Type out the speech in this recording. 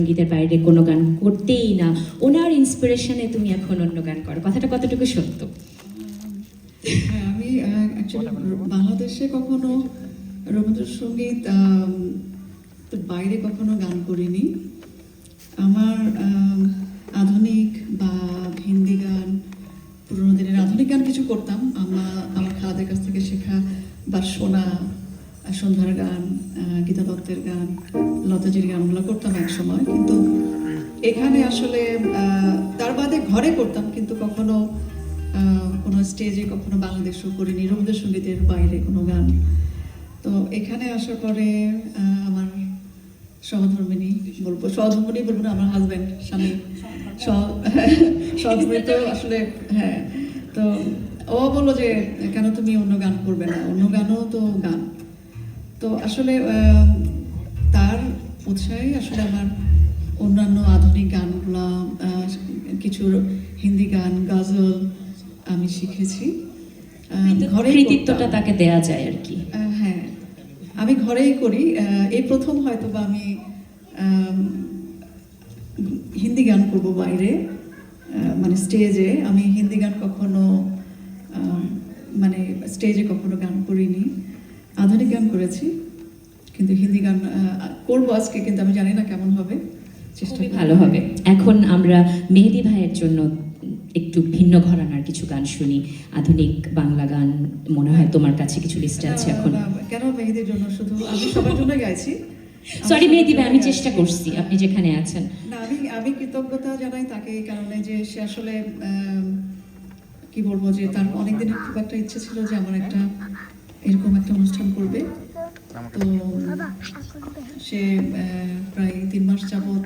সঙ্গীতের বাইরে কোনো গান করতেই না, ওনার ইন্সপিরেশনে তুমি এখন অন্য গান করো, কথাটা কতটুকু সত্য? হ্যাঁ, আমি অ্যাকচুয়ালি বাংলাদেশে কখনো রবীন্দ্রসঙ্গীত বাইরে কখনো গান করিনি। আমার আধুনিক বা হিন্দি গান, পুরোনো দিনের আধুনিক গান কিছু করতাম আমার খালাদের কাছ থেকে শেখা বা শোনা, সন্ধ্যার গান, গীতা দত্তের গান, লতাজির গানগুলো করতাম এক সময়। কিন্তু এখানে আসলে তার বাদে ঘরে করতাম, কিন্তু কখনো কোনো স্টেজে কখনো বাংলাদেশও করিনি, রবীন্দ্রসঙ্গীতের বাইরে কোনো গান। তো এখানে আসার পরে আমার সহধর্মিণী বলবো না, আমার হাজব্যান্ড, স্বামী, সহধর্মী তো আসলে, হ্যাঁ, তো ও বললো যে কেন তুমি অন্য গান করবে না, অন্য গানও তো গান। তো আসলে তার উৎসাহে আসলে আমার অন্যান্য আধুনিক গানগুলা, কিছু হিন্দি গান, গজল আমি শিখেছি। কৃতিত্বটা তাকে দেয়া যায় আর কি। হ্যাঁ, আমি ঘরেই করি। এই প্রথম হয়তো বা আমি হিন্দি গান করব বাইরে, মানে স্টেজে। আমি হিন্দি গান কখনো মানে স্টেজে কখনো গান করিনি। আধুনিক গান করেছি, কিন্তু হিন্দি গান করবো আজকে, কিন্তু আমি জানি না কেমন হবে। চেষ্টা ভালো হবে। এখন আমরা মেহেদী ভাইয়ের জন্য একটু ভিন্ন ঘরানার কিছু গান শুনি, আধুনিক বাংলা গান। মনে হয় তোমার কাছে কিছু লিস্ট আছে এখন। কেন মেহেদীর জন্য? শুধু আমি সবার জন্য গাইছি। সরি মেহেদী ভাই, আমি চেষ্টা করছি, আপনি যেখানে আছেন। না, আমি কৃতজ্ঞতা জানাই তাকে এই কারণে যে সে আসলে কি বলবো, যে তার অনেকদিনের খুব একটা ইচ্ছে ছিল যে আমার একটা এরকম একটা অনুষ্ঠান করবে। তো সে প্রায় 3 মাস যাবত